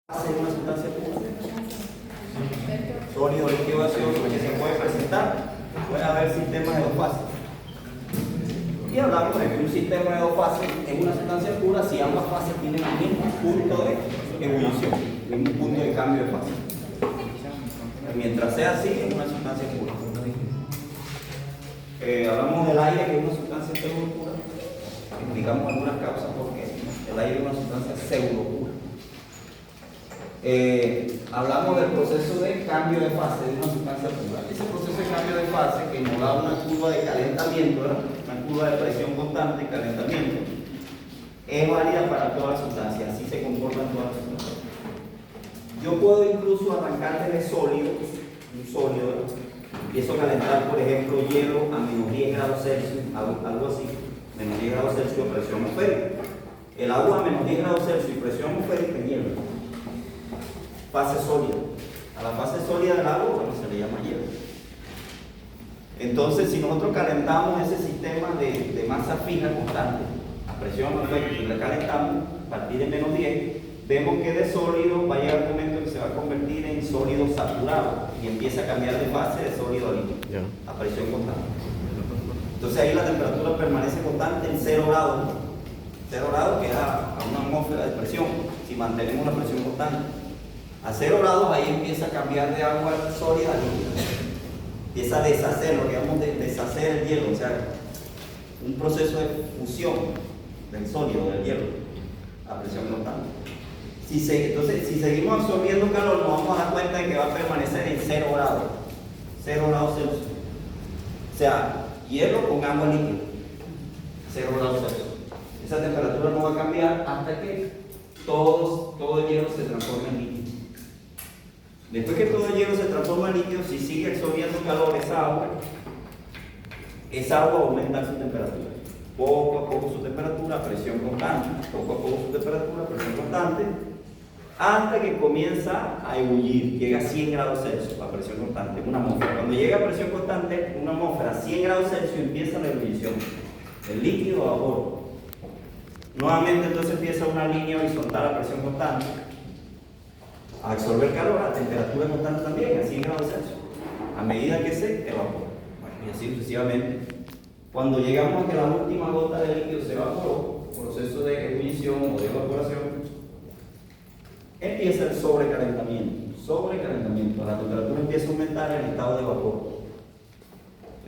Hacer una sustancia pura, sólido, líquido, gaseoso, que se puede presentar. Puede haber sistemas de dos fases. Y hablamos de que un sistema de dos fases es una sustancia pura si ambas fases tienen el mismo punto de ebullición, el mismo punto de cambio de fase. Mientras sea así, es una sustancia pura. Hablamos del aire, que es una sustancia pseudo pura. Explicamos algunas causas porque el aire es una sustancia pseudo pura. Hablamos del proceso de cambio de fase de una sustancia pura. Ese proceso de cambio de fase que nos da una curva de calentamiento, ¿verdad? Una curva de presión constante y calentamiento, es válida para todas las sustancias, así se comportan todas las sustancias. Yo puedo incluso arrancar de sólido, un sólido, ¿verdad? Empiezo a calentar, por ejemplo, hielo a menos 10 grados Celsius, algo así, menos 10 grados Celsius de presión atmosférica. El agua a menos 10 grados Celsius y presión atmosférica es hielo. Fase sólida. A la fase sólida del agua, bueno, se le llama hielo. Entonces, si nosotros calentamos ese sistema de masa fija constante, a presión atmosférica, y le calentamos a partir de menos 10, vemos que de sólido va a llegar un momento que se va a convertir en sólido saturado y empieza a cambiar de fase de sólido a líquido, a presión constante. Entonces ahí la temperatura permanece constante en 0 grados, 0 grados que es a una atmósfera de presión, si mantenemos la presión constante. A 0 grados ahí empieza a cambiar de agua sólida a líquida. Empieza a deshacer, lo que llamamos de deshacer el hielo, o sea, un proceso de fusión del sólido, del hielo, a presión constante. Entonces, si seguimos absorbiendo calor, nos vamos a dar cuenta de que va a permanecer en 0 grados. 0 grados Celsius. O sea, hielo con agua líquida. 0 grados Celsius. Esa temperatura no va a cambiar hasta que todo el hielo se transforme en líquido. Después que todo el hielo se transforma en líquido, si sigue absorbiendo calor esa agua aumenta su temperatura. Poco a poco su temperatura, presión constante, poco a poco su temperatura, presión constante, hasta que comienza a ebullir, llega a 100 grados Celsius a presión constante, una atmósfera. Cuando llega a presión constante, una atmósfera a 100 grados Celsius empieza la ebullición, el líquido a vapor. Nuevamente entonces empieza una línea horizontal a presión constante, a absorber calor a temperatura constante también, a 100 grados Celsius, a medida que se evapora. Bueno, y así sucesivamente. Cuando llegamos a que la última gota de líquido se evaporó, proceso de ebullición o de evaporación, empieza el sobrecalentamiento. Sobrecalentamiento. La temperatura empieza a aumentar en el estado de vapor.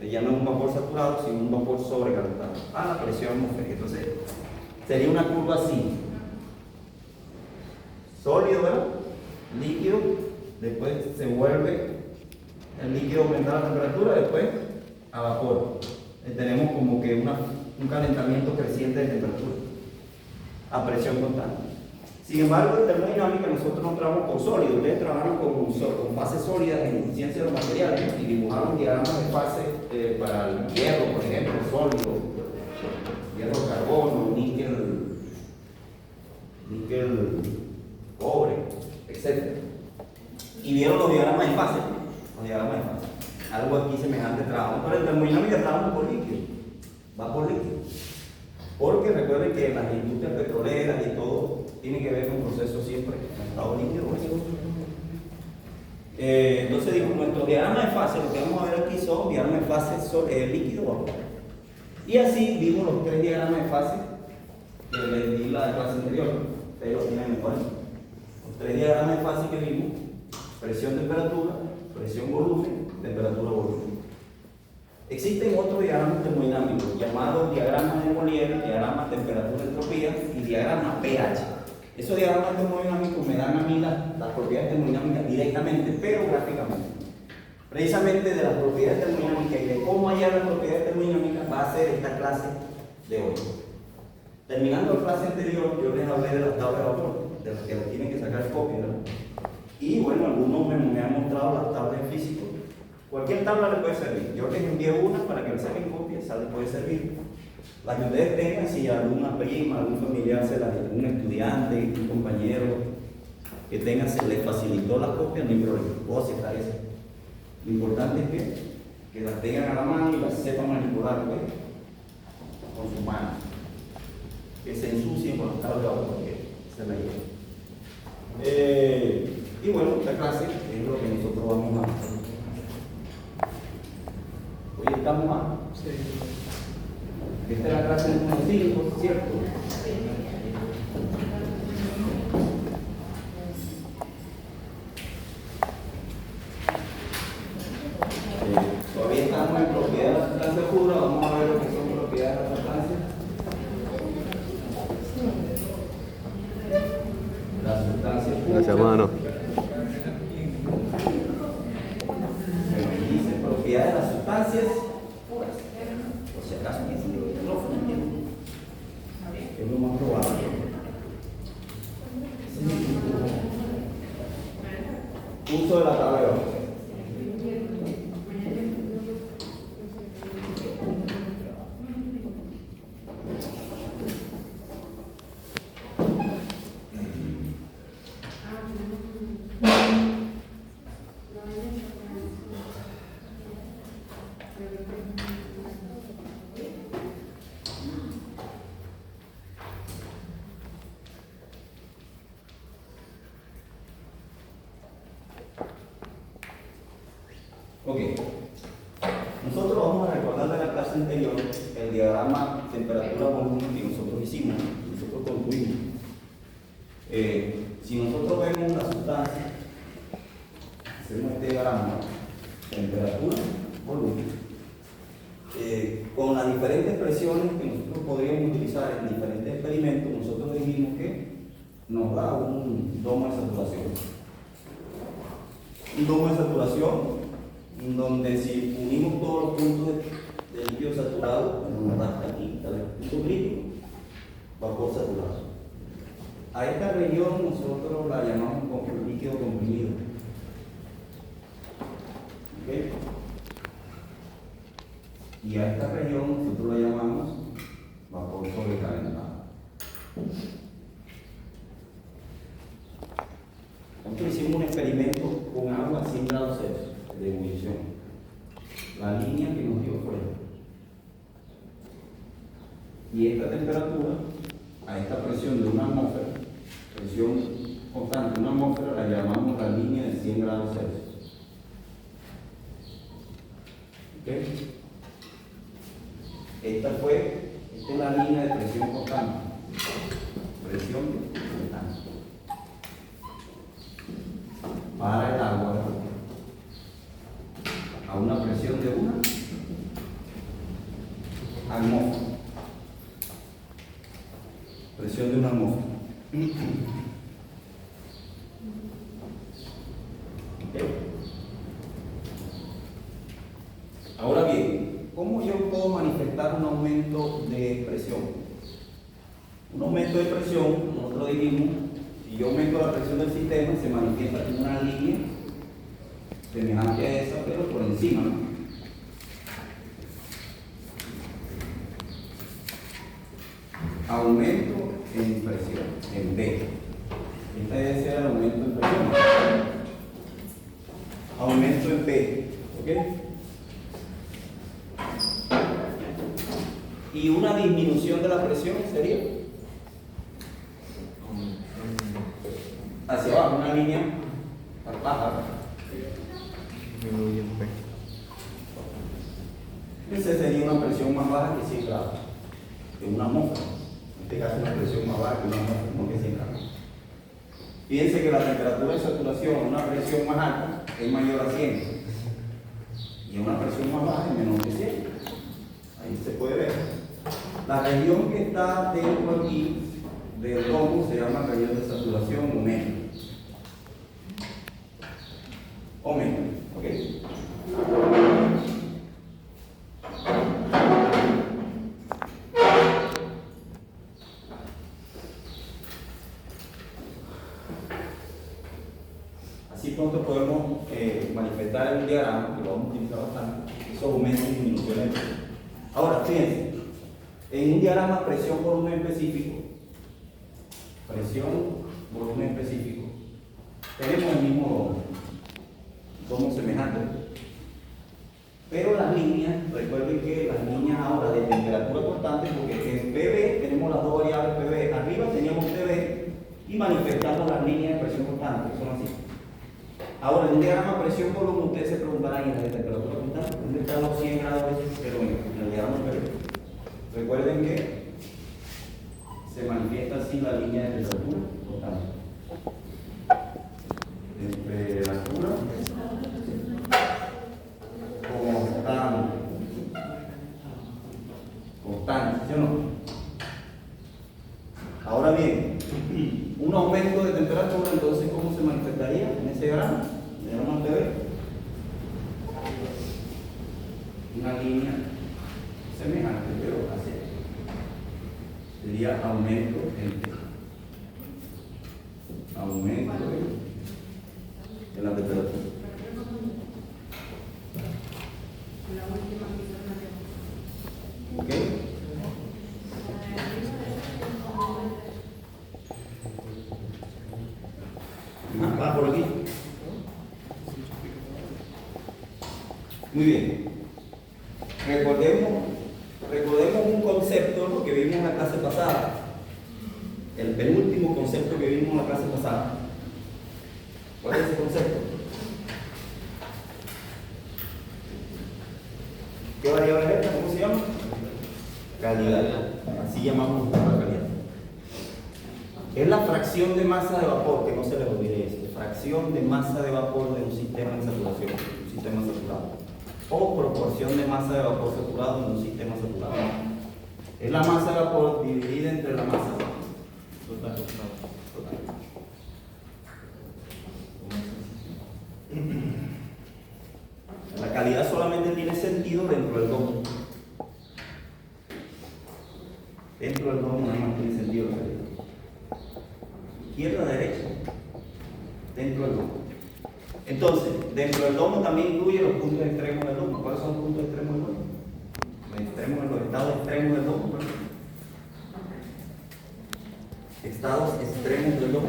Ya no es un vapor saturado, sino un vapor sobrecalentado a la presión atmosférica. Entonces, sería una curva así. Sólido, ¿verdad? Líquido, después se vuelve el líquido aumentar la temperatura, después a vapor. Tenemos como que un calentamiento creciente de temperatura a presión constante. Sin embargo, en termodinámica nosotros no trabajamos con sólidos. Ustedes trabajaron con fases sólidas en ciencia de los materiales y dibujaron diagramas de fase para el hierro, por ejemplo, sólido, hierro, carbono, níquel, cobre, etc. Y vieron los diagramas de fase. Algo aquí semejante trabajo, pero en termodinámica trabajamos por líquido, va por líquido. Porque recuerden que las industrias petroleras y todo tiene que ver con procesos siempre en estado líquido. Entonces digo, nuestros diagramas de fase, lo que vamos a ver aquí son diagramas de fase líquido vapor. Y así vimos los 3 diagramas de fase que les di la clase anterior, ustedes lo tienen en cuenta. Los 3 diagramas de fase que vimos: presión, temperatura, presión, volumen, temperatura, volumen. Existen otros diagramas termodinámicos llamados diagramas de Molière, diagramas temperatura, entropía y diagramas pH. Esos diagramas termodinámicos me dan a mí las propiedades termodinámicas directamente, pero gráficamente. Precisamente de las propiedades termodinámicas y de cómo hallar las propiedades termodinámicas va a ser esta clase de hoy. Terminando la clase anterior, yo les hablé de las tablas de vapor, de las que tienen que sacar copia, ¿verdad? Y bueno, algunos me han mostrado las tablas de físico. Cualquier tabla le puede servir. Yo les envío una para que le saquen copia, esa les puede servir. La que ustedes tengan, si alguna prima, algún familiar, algún estudiante, un compañero que tenga, se les facilitó la copia, no hay problema. Puedo aceptar eso. Lo importante es que las tengan a la mano y las sepan manipular, ¿pues? Con sus manos. Que se ensucien con las tablas de vapor, porque esa es la idea. Y bueno, esta clase es lo que nosotros vamos a hacer. Hoy estamos a... Sí. Esta es la clase número 5, ¿cierto? Todavía estamos en propiedad de la sustancia pura. Vamos a ver lo que son propiedades de la sustancia. La sustancia pura. Gracias, mano. Dice propiedades de las sustancias puras. Por si acaso, que es el micrófono, es lo más probable. Uso de la tabla de hoja. Ok, nosotros vamos a recordar de la clase anterior el diagrama temperatura-volumen que nosotros hicimos, que nosotros concluimos. Si nosotros vemos la sustancia, hacemos este diagrama, temperatura-volumen, con las diferentes presiones que nosotros podríamos utilizar en diferentes experimentos, nosotros dijimos que nos da un domo de saturación. Un domo de saturación donde si unimos todos los puntos de líquido saturado, nos da aquí, está el punto crítico, vapor saturado. A esta región nosotros la llamamos líquido comprimido. ¿Okay? Y a esta región nosotros la llamamos vapor sobrecalentado. Nosotros hicimos un experimento con agua a 100 grados Celsius de ebullición. La línea que nos dio fue esta. Y esta temperatura, a esta presión de una atmósfera, presión constante de una atmósfera, la llamamos la línea de 100 grados Celsius. ¿Okay? Esta es la línea de presión constante. Presión constante. Para el agua a una presión de una atmósfera. Presión de una atmósfera. ¿Okay? Ahora bien, ¿cómo yo puedo manifestar un aumento de presión? Un aumento de presión, nosotros dijimos, si yo aumento la presión del sistema, se manifiesta como una línea semejante a esa, pero por encima, ¿no? Aumento en presión, en P. Este debe ser el aumento en presión. Aumento en P, ¿ok? Y una disminución de la presión sería hacia abajo, una línea baja. Esa sería una presión más baja que 100 grados de una atmósfera. En este caso, una presión más baja que una atmósfera, no que 100 grados. Fíjense que la temperatura de saturación a una presión más alta es mayor a 100 y a una presión más baja es menor que 100. Ahí se puede ver. La región que está dentro aquí del domo se llama región de saturación o medio. O medio, ¿ok? Así pronto podemos manifestar en un diagrama, que lo vamos a utilizar bastante, esos aumentos y disminuciones. Ahora, fíjense, en un diagrama presión-volumen específico, presión-volumen específico, tenemos el mismo domo semejante, pero las líneas, recuerden que las líneas ahora de temperatura constante, porque en PV tenemos las dos variables PV, arriba teníamos PV y manifestamos las líneas de presión constante, que son así. Ahora, en un diagrama presión-volumen, ustedes se preguntarán, ¿y la de temperatura constante? ¿Dónde están los 100 grados de cero en el diagrama anterior? Recuerden que se manifiesta así la línea de temperatura constante. Temperatura constante, ¿sí o no? Ahora bien, un aumento de temperatura, entonces, ¿cómo se manifestaría en ese diagrama? El diagrama anterior. Una línea semejante, pero así. Sería aumento en la temperatura. ¿Ok? Va por aquí. Muy bien. Recordemos un concepto que vimos en la clase pasada. El penúltimo concepto que vimos en la clase pasada. ¿Cuál es ese concepto? ¿Qué variable es esta? ¿Cómo se llama? Calidad. Así llamamos la calidad. Es la fracción de masa de vapor, que no se les olvide esto. Fracción de masa de vapor de un sistema en saturación, un sistema saturado. O proporción de masa de vapor saturado en un sistema saturado. Es la masa de vapor dividida entre la masa total. La calidad solamente tiene sentido dentro del domo. Dentro del domo nada más tiene sentido la calidad. Izquierda, derecha. Dentro del domo. Entonces, dentro del domo también incluye los puntos extremos del domo. ¿Cuáles son los puntos extremos del domo? Los estados extremos del domo. Estados extremos del domo.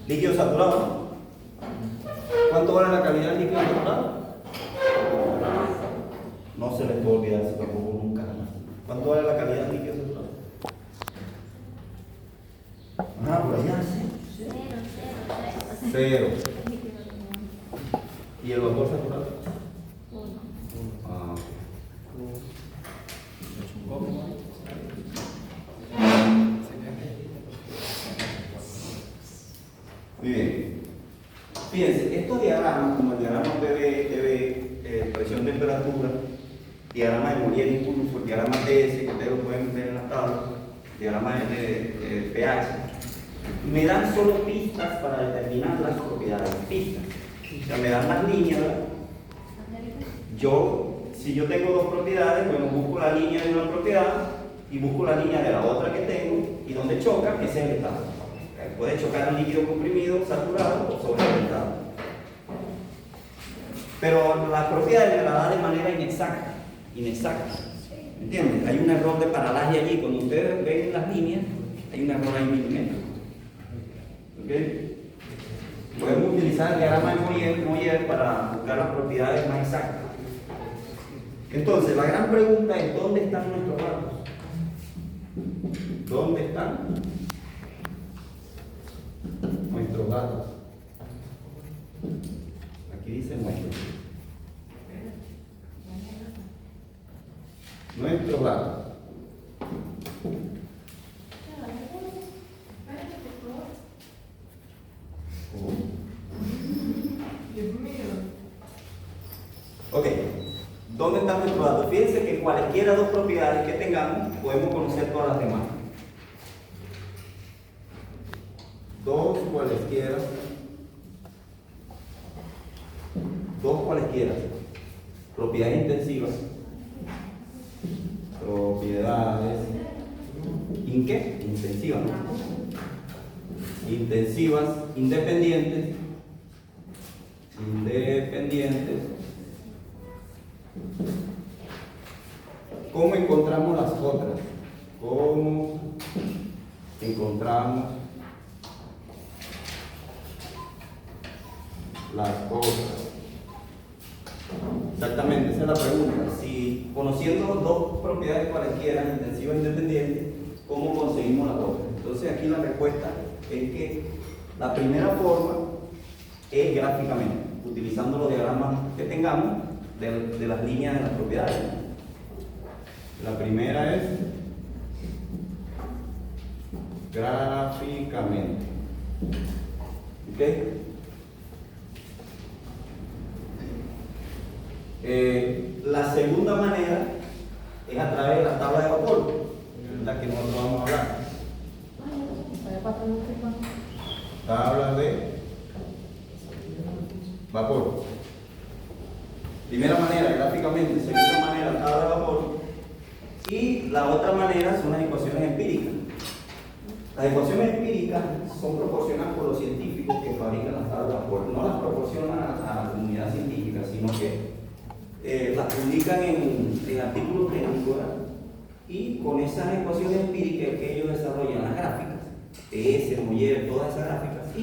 Líquido saturado, ¿no? ¿Cuánto vale la calidad del líquido saturado? No se les puede olvidar eso tampoco nunca. ¿Cuánto vale la calidad del líquido saturado? Por allá, sí. Cero. ¿Y el vapor saturado? Muy bien. Fíjense, estos diagramas, como el diagrama PV, presión, temperatura, diagrama de Molière incluso, el diagrama TS, que ustedes lo pueden ver en las tablas, diagrama de pH, me dan solo pistas para determinar las propiedades. Pistas. O sea, me dan las líneas, ¿verdad? Si yo tengo dos propiedades, bueno, busco la línea de una propiedad y busco la línea de la otra que tengo, y donde chocan, ese es el estado. Puede chocar un líquido comprimido, saturado o sobrecalentado. Pero las propiedades me las da de manera inexacta. ¿Entienden? Hay un error de paralaje allí. Cuando ustedes ven las líneas, hay un error ahí milimétrico. ¿Okay? Podemos utilizar el diagrama de Molière para buscar las propiedades más exactas. Entonces, la gran pregunta es: ¿dónde están nuestros datos? ¿Dónde están nuestros datos? Aquí dice nuestros datos. Ok, ¿dónde están nuestros datos? Fíjense que cualquiera dos propiedades que tengamos, podemos conocer todas las demás. Dos cualesquiera. Propiedades intensivas. Propiedades intensivas, ¿no? Intensivas, independientes. ¿Cómo encontramos las otras? ¿Cómo encontramos las otras? Exactamente, esa es la pregunta. Si conociendo dos propiedades cualesquiera, intensiva e independiente, ¿cómo conseguimos la otra? Entonces aquí la respuesta es que la primera forma es gráficamente, utilizando los diagramas que tengamos de las líneas de las propiedades. La primera es gráficamente. ¿Ok? La segunda manera es a través de la tabla de vapor, la que nosotros vamos a hablar. Tabla de vapor. Primera manera, gráficamente. Segunda manera, tabla de vapor. Y la otra manera son las ecuaciones empíricas. Las ecuaciones empíricas son proporcionadas por los científicos que fabrican las tablas de vapor. No las proporcionan a la comunidad científica, sino que las publican en artículos técnicos, ¿verdad? Y con esas ecuaciones empíricas que ellos desarrollan las gráficas, TS, Moller, todas esas gráficas.